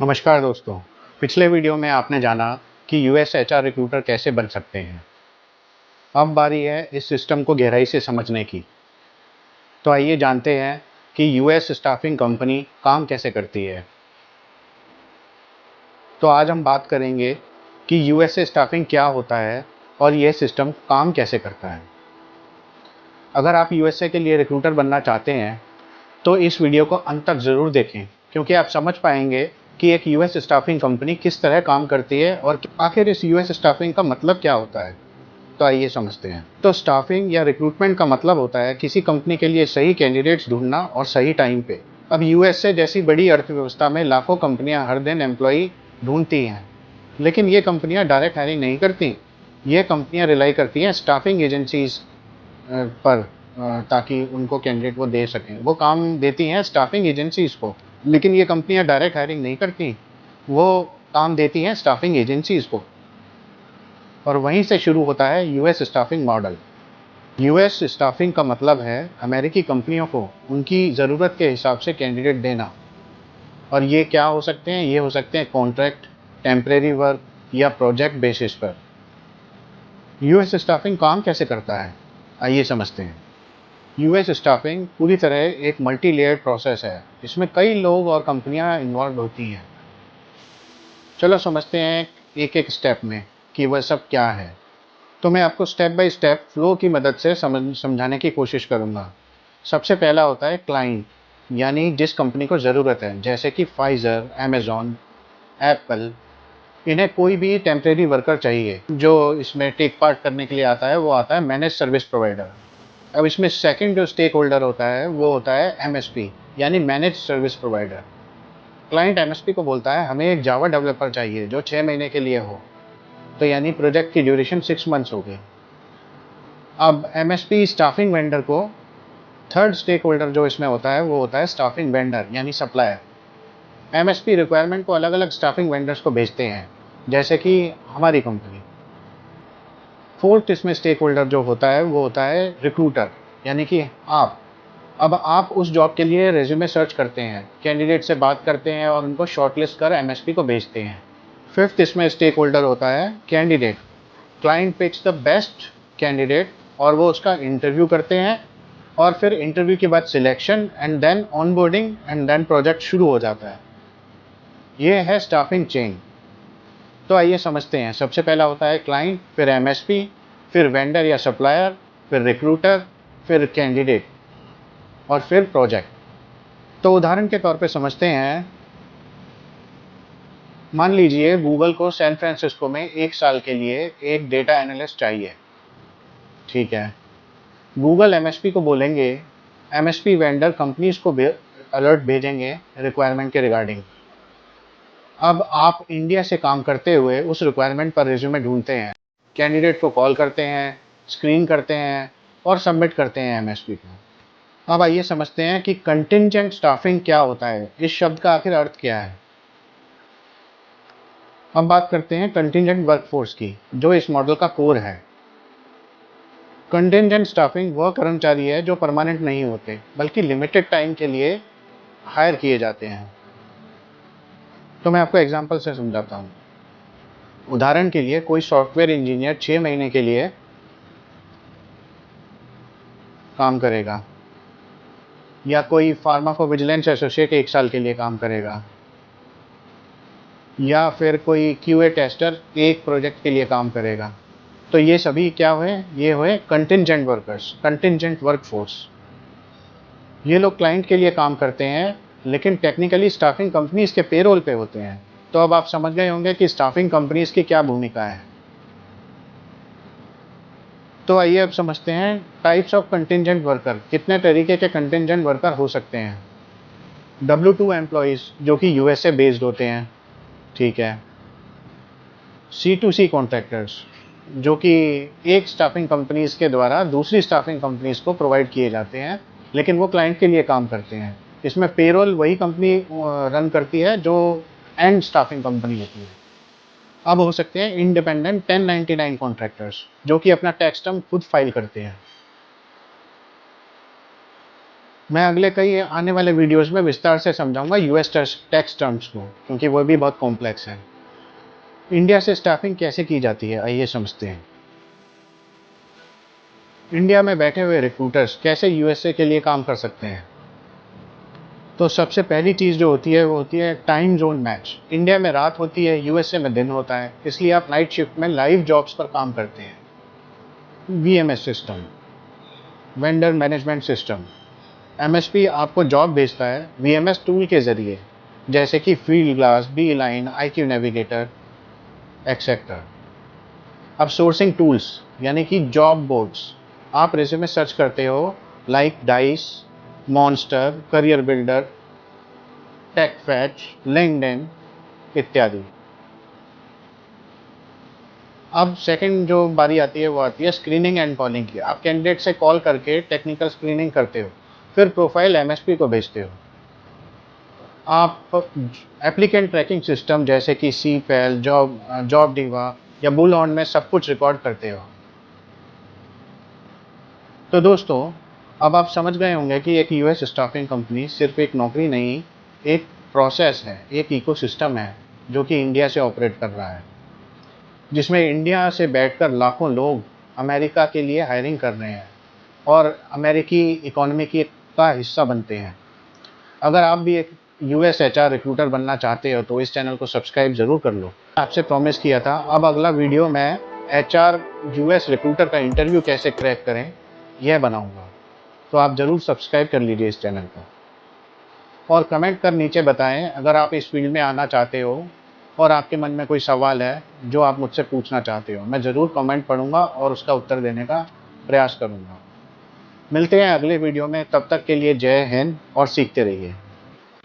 नमस्कार दोस्तों। पिछले वीडियो में आपने जाना कि यूएस एचआर रिक्रूटर कैसे बन सकते हैं। अब बारी है इस सिस्टम को गहराई से समझने की। तो आइए जानते हैं कि यूएस स्टाफिंग कंपनी काम कैसे करती है। तो आज हम बात करेंगे कि यूएस स्टाफिंग क्या होता है और यह सिस्टम काम कैसे करता है। अगर आप यूएसए के लिए रिक्रूटर बनना चाहते हैं तो इस वीडियो को अंत तक ज़रूर देखें, क्योंकि आप समझ पाएंगे कि एक यूएस स्टाफिंग कंपनी किस तरह काम करती है और आखिर इस यूएस स्टाफिंग का मतलब क्या होता है। तो आइए समझते हैं। तो स्टाफिंग या रिक्रूटमेंट का मतलब होता है किसी कंपनी के लिए सही कैंडिडेट्स ढूंढना और सही टाइम पे। अब यूएसए जैसी बड़ी अर्थव्यवस्था में लाखों कंपनियां हर दिन एम्प्लॉई ढूंढती हैं, लेकिन ये कंपनियां डायरेक्ट हायरिंग नहीं करती। ये कंपनियां रिलाई करती हैं स्टाफिंग एजेंसीज पर, ताकि उनको कैंडिडेट वो दे सकें। वो काम देती हैं स्टाफिंग एजेंसीज को, लेकिन ये कंपनियां डायरेक्ट हायरिंग नहीं करती। वो काम देती हैं स्टाफिंग एजेंसीज को, और वहीं से शुरू होता है US staffing model. US staffing का मतलब है अमेरिकी कंपनियों को उनकी ज़रूरत के हिसाब से कैंडिडेट देना। और ये क्या हो सकते हैं? ये हो सकते हैं कॉन्ट्रैक्ट, टेम्परेरी वर्क या प्रोजेक्ट बेसिस पर। यूएस स्टाफिंग काम कैसे करता है, आइए समझते हैं। यूएस स्टाफिंग पूरी तरह एक मल्टी लेयर्ड प्रोसेस है। इसमें कई लोग और कंपनियां इन्वॉल्व होती हैं। चलो समझते हैं एक एक स्टेप में कि वह सब क्या है। तो मैं आपको स्टेप बाय स्टेप फ्लो की मदद से समझाने की कोशिश करूंगा। सबसे पहला होता है क्लाइंट, यानी जिस कंपनी को ज़रूरत है, जैसे कि फाइजर, अमेजॉन, एप्पल। इन्हें कोई भी टेम्परेरी वर्कर चाहिए। जो इसमें टेक पार्ट करने के लिए आता है वो आता है मैनेज सर्विस प्रोवाइडर। अब इसमें सेकंड जो स्टेक होल्डर होता है वो होता है एमएसपी, यानी manage service provider. Client MSP को बोलता है हमें एक जावा डेवलपर चाहिए जो 6 महीने के लिए हो, तो यानी प्रोजेक्ट की ड्यूरेशन 6 मंथ्स होगी। अब एमएसपी स्टाफिंग वेंडर को, थर्ड स्टेक होल्डर जो इसमें होता है वो होता है स्टाफिंग वेंडर, यानी सप्लायर। एमएसपी रिक्वायरमेंट को अलग अलग स्टाफिंग वेंडर्स को भेजते हैं, जैसे कि हमारी कंपनी। फोर्थ इसमें स्टेक होल्डर जो होता है वो होता है रिक्रूटर, यानी कि आप। अब आप उस जॉब के लिए रेज्यूमे सर्च करते हैं, कैंडिडेट से बात करते हैं और उनको शॉर्टलिस्ट कर एमएसपी को भेजते हैं। फिफ्थ इसमें स्टेक होल्डर होता है candidate. Client picks the best candidate और वो उसका इंटरव्यू करते हैं, और फिर इंटरव्यू के बाद selection and then onboarding and then project शुरू हो जाता है। ये है स्टाफिंग चेन। तो आइए समझते हैं। सबसे पहला होता है क्लाइंट, फिर एमएसपी, फिर वेंडर या सप्लायर, फिर रिक्रूटर, फिर कैंडिडेट और फिर प्रोजेक्ट। तो उदाहरण के तौर पे समझते हैं। मान लीजिए गूगल को सैन फ्रांसिस्को में 1 साल के लिए एक डेटा एनालिस्ट चाहिए। ठीक है, गूगल एमएसपी को बोलेंगे, एमएसपी वेंडर कंपनीज को अलर्ट भेजेंगे रिक्वायरमेंट के रिगार्डिंग। अब आप इंडिया से काम करते हुए उस रिक्वायरमेंट पर रिज्यूमे ढूंढते हैं, कैंडिडेट को कॉल करते हैं, स्क्रीन करते हैं और सबमिट करते हैं एमएसपी को। अब आइए समझते हैं कि कंटिंजेंट स्टाफिंग क्या होता है। इस शब्द का आखिर अर्थ क्या है। अब बात करते हैं कंटिंजेंट वर्कफोर्स की, जो इस मॉडल का कोर है। कंटिंजेंट स्टाफिंग वह कर्मचारी है जो परमानेंट नहीं होते, बल्कि लिमिटेड टाइम के लिए हायर किए जाते हैं। तो मैं आपको एग्जांपल से समझाता हूँ। उदाहरण के लिए कोई सॉफ्टवेयर इंजीनियर 6 महीने के लिए काम करेगा, या कोई फार्माकोविजिलेंस एसोसिएट 1 साल के लिए काम करेगा, या फिर कोई क्यूए टेस्टर एक प्रोजेक्ट के लिए काम करेगा। तो ये सभी क्या हुए? ये हुए कंटिंजेंट वर्कर्स, कंटिंजेंट वर्कफोर्स। ये लोग क्लाइंट के लिए काम करते हैं, लेकिन टेक्निकली स्टाफिंग कंपनीज के पेरोल पे होते हैं। तो अब आप समझ गए होंगे कि स्टाफिंग कंपनीज की क्या भूमिका है। तो आइए अब समझते हैं टाइप्स ऑफ कंटिंजेंट वर्कर। कितने तरीके के कंटिंजेंट वर्कर हो सकते हैं। W2 एम्प्लॉयज़ जो कि यूएसए बेस्ड होते हैं, ठीक है। C2C कॉन्ट्रैक्टर्स जो कि एक स्टाफिंग कंपनीज के द्वारा दूसरी स्टाफिंग कंपनीज को प्रोवाइड किए जाते हैं, लेकिन वो क्लाइंट के लिए काम करते हैं। इसमें पेरोल वही कंपनी रन करती है जो एंड स्टाफिंग कंपनी होती है। अब हो सकते हैं इंडिपेंडेंट 1099 कॉन्ट्रैक्टर्स जो कि अपना टैक्स टर्म खुद फाइल करते हैं। मैं अगले कई आने वाले वीडियोस में विस्तार से समझाऊंगा यूएस टैक्स टर्म्स को, क्योंकि वो भी बहुत कॉम्प्लेक्स है। इंडिया से स्टाफिंग कैसे की जाती है, आइए समझते हैं। इंडिया में बैठे हुए रिक्रूटर्स कैसे यूएसए के लिए काम कर सकते हैं। तो सबसे पहली चीज़ जो होती है वो होती है टाइम जोन मैच। इंडिया में रात होती है, यूएसए में दिन होता है, इसलिए आप नाइट शिफ्ट में लाइव जॉब्स पर काम करते हैं। VMS system, vendor management system. MSP आपको जॉब भेजता है वीएमएस टूल के ज़रिए, जैसे कि Fieldglass, Beeline, IQ Navigator etcetera. अब सोर्सिंग टूल्स यानी कि जॉब बोर्ड्स। आप रेज्यूमे सर्च करते हो like Dice, Monster, CareerBuilder, TechFetch, LinkedIn इत्यादि। अब सेकंड जो बारी आती है वो आती है स्क्रीनिंग एंड कॉलिंग की। आप कैंडिडेट से कॉल करके टेक्निकल स्क्रीनिंग करते हो, फिर प्रोफाइल एमएसपी को भेजते हो। आप एप्लीकेंट ट्रैकिंग सिस्टम जैसे कि सीपैल, जॉब डिवा या बुलहॉर्न में सब कुछ रिकॉर्ड करते हो। तो दोस्तों, अब आप समझ गए होंगे कि एक यूएस स्टाफिंग कंपनी सिर्फ एक नौकरी नहीं, एक प्रोसेस है, एक इकोसिस्टम है जो कि इंडिया से ऑपरेट कर रहा है, जिसमें इंडिया से बैठकर लाखों लोग अमेरिका के लिए हायरिंग कर रहे हैं और अमेरिकी इकोनॉमी की का हिस्सा बनते हैं। अगर आप भी एक यूएस एचआर रिक्रूटर बनना चाहते हो तो इस चैनल को सब्सक्राइब ज़रूर कर लो। आपसे प्रॉमिस किया था, अब अगला वीडियो मैं एचआर यूएस रिक्रूटर का इंटरव्यू कैसे क्रैक करें यह बनाऊंगा, तो आप ज़रूर सब्सक्राइब कर लीजिए इस चैनल को और कमेंट कर नीचे बताएं अगर आप इस फील्ड में आना चाहते हो और आपके मन में कोई सवाल है जो आप मुझसे पूछना चाहते हो। मैं ज़रूर कमेंट पढ़ूंगा और उसका उत्तर देने का प्रयास करूंगा। मिलते हैं अगले वीडियो में, तब तक के लिए जय हिंद और सीखते रहिए।